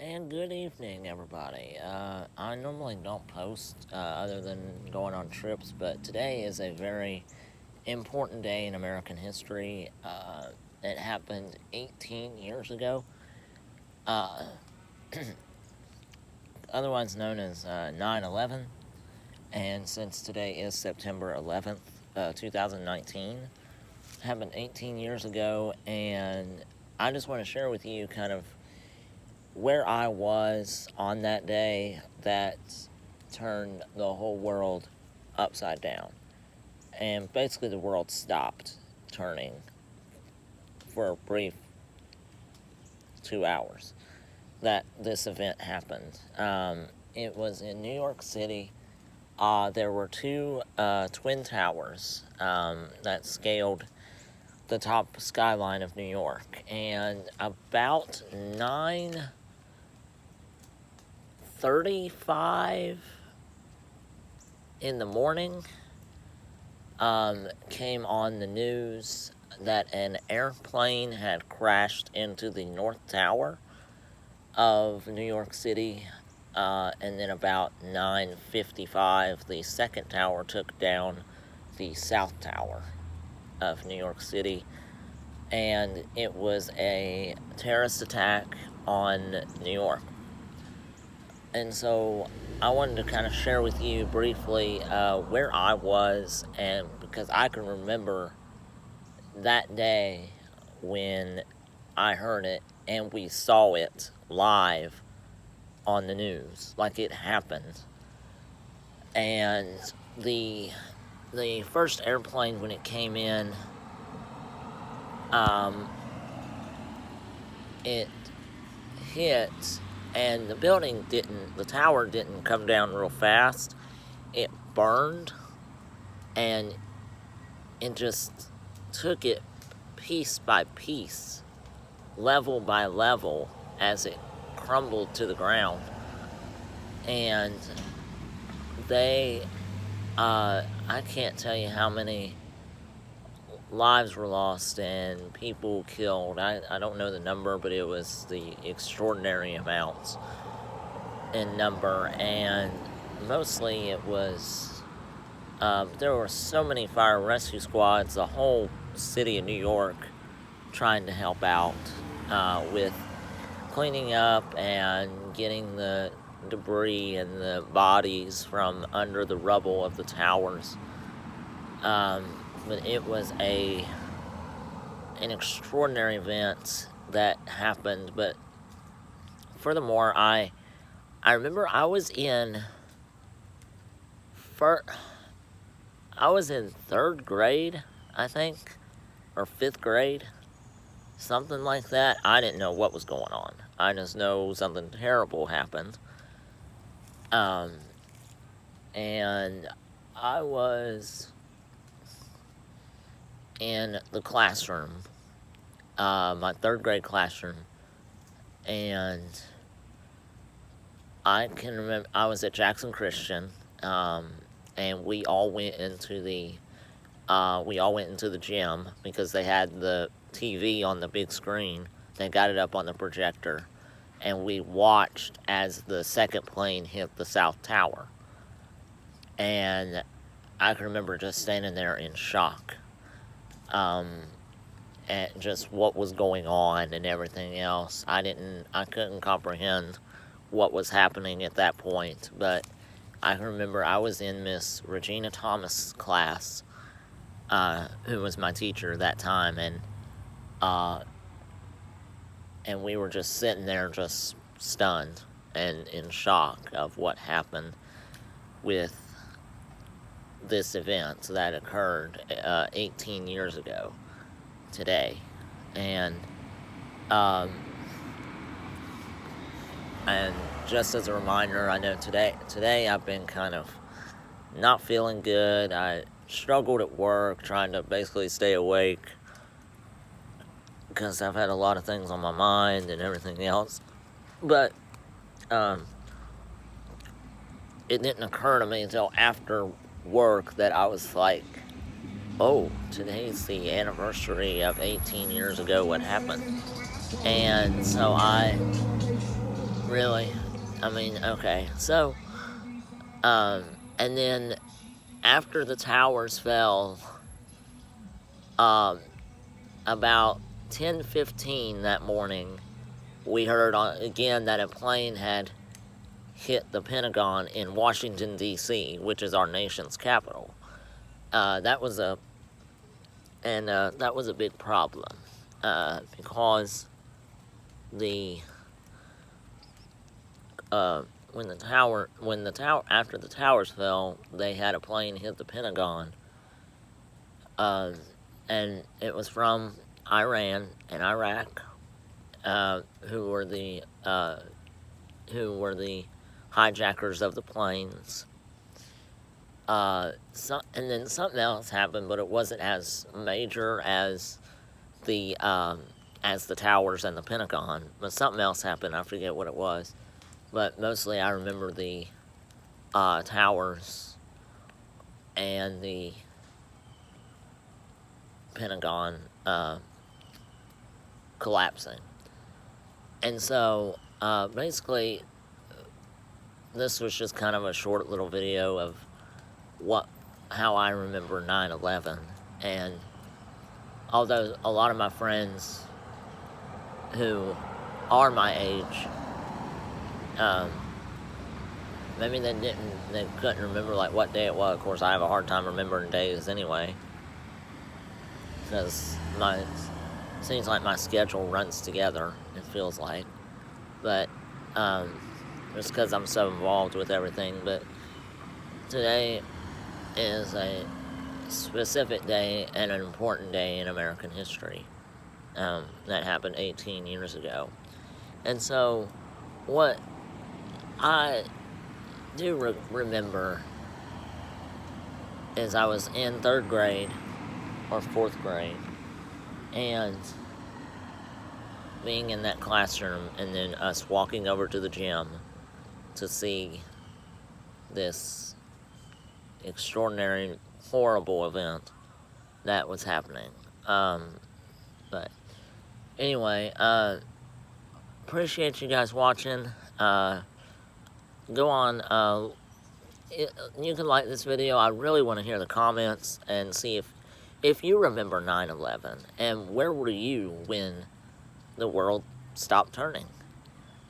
And good evening, everybody. I normally don't post other than going on trips, but today is a very important day in American history. It happened 18 years ago, uh, otherwise known as 9 11. And since today is September 11th, 2019, it happened 18 years ago, and I just want to share with you kind of where I was on that day that turned the whole world upside down. And basically, the world stopped turning for a brief 2 hours that this event happened. It was in New York City. There were two twin towers that scaled the top skyline of New York. And about 9:35 in the morning, came on the news that an airplane had crashed into the North Tower of New York City, and then about 9:55, the second tower took down the South Tower of New York City, and it was a terrorist attack on New York. And so I wanted to kind of share with you briefly where I was, and because I can remember that day when I heard it and we saw it live on the news, like it happened. And the first airplane, when it came in, it hit, and the tower didn't come down real fast. It burned, and it just took it piece by piece, level by level, as it crumbled to the ground. And I can't tell you how many lives were lost and people killed. I don't know the number, but it was the extraordinary amounts in number. And mostly it was, there were so many fire rescue squads, the whole city of New York trying to help out with cleaning up and getting the debris and the bodies from under the rubble of the towers. But it was an extraordinary event that happened. But furthermore, I remember I was in third grade, I think, or fifth grade, something like that. I didn't know what was going on. I just know something terrible happened. And I was in the classroom, my third grade classroom, and I can remember I was at Jackson Christian, and we all went into the gym because they had the TV on the big screen. They got it up on the projector, and we watched as the second plane hit the South Tower. And I can remember just standing there in shock, at just what was going on and everything else. I couldn't comprehend what was happening at that point, but I can remember I was in Miss Regina Thomas' class, who was my teacher that time, and we were just sitting there just stunned and in shock of what happened with this event that occurred 18 years ago today. And just as a reminder, I know today I've been kind of not feeling good. I struggled at work trying to basically stay awake because I've had a lot of things on my mind and everything else. But it didn't occur to me until after work that I was like, oh, today's the anniversary of 18 years ago what happened. And so I Really? I mean, okay. So, um, and then after the towers fell, um, about 10:15 that morning, we heard again that a plane had hit the Pentagon in Washington, D.C., which is our nation's capital. That was a big problem because the when the tower after the towers fell, they had a plane hit the Pentagon, uh, and it was from Iran and Iraq, who were the hijackers of the planes. And then something else happened, but it wasn't as major as the towers and the Pentagon. But something else happened. I forget what it was. But mostly, I remember the towers and the Pentagon collapsing. And so, basically, this was just kind of a short little video of how I remember 9/11. And although a lot of my friends who are my age, maybe they couldn't remember like what day it was. Of course, I have a hard time remembering days anyway, because seems like my schedule runs together. It feels like, but just because I'm so involved with everything. But today is a specific day and an important day in American history. That happened 18 years ago. And so, what I do remember is I was in 3rd grade or 4th grade, and being in that classroom, and then us walking over to the gym to see this extraordinary, horrible event that was happening. But anyway, appreciate you guys watching. Go on, you can like this video. I really want to hear the comments and see if you remember 9/11 and where were you when the world stopped turning.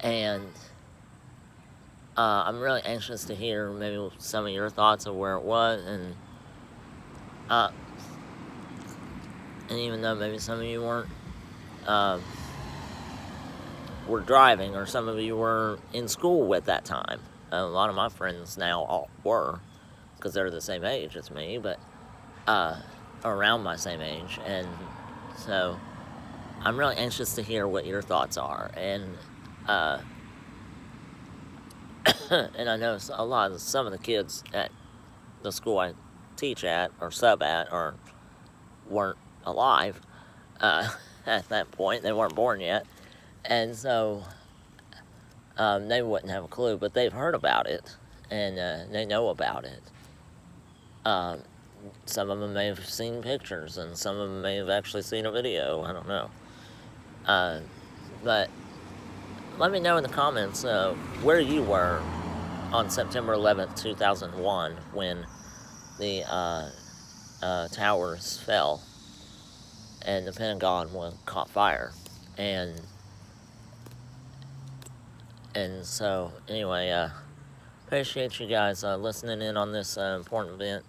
And I'm really anxious to hear maybe some of your thoughts of where it was, and even though maybe some of you were driving, or some of you were in school at that time. A lot of my friends now all were, because they're the same age as me, but around my same age. And so I'm really anxious to hear what your thoughts are. And and I know some of the kids at the school I teach at or sub at weren't alive at that point. They weren't born yet. And so they wouldn't have a clue, but they've heard about it, and they know about it. Some of them may have seen pictures, and some of them may have actually seen a video. I don't know. But let me know in the comments where you were on September 11th, 2001, when the towers fell and the Pentagon caught fire. And so, anyway, appreciate you guys listening in on this important event.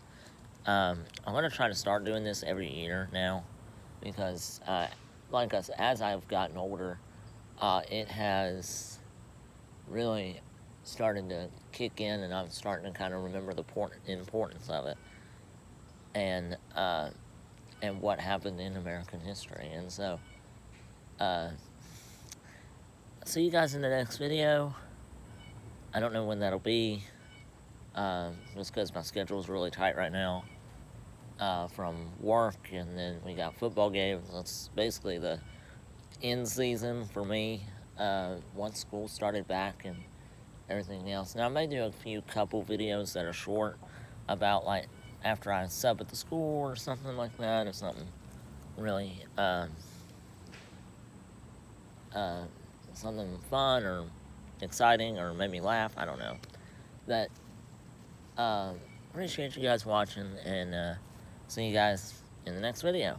I'm going to try to start doing this every year now, because, like us, as I've gotten older, it has really started to kick in, and I'm starting to kind of remember the importance of it, and what happened in American history. And so, see you guys in the next video. I don't know when that'll be, just because my schedule is really tight right now, from work, and then we got football games. That's basically the end season for me, once school started back and everything else. Now, I may do a couple videos that are short about, like, after I sub at the school or something like that, or something really, something fun, or exciting or made me laugh. I don't know. But appreciate you guys watching, and see you guys in the next video.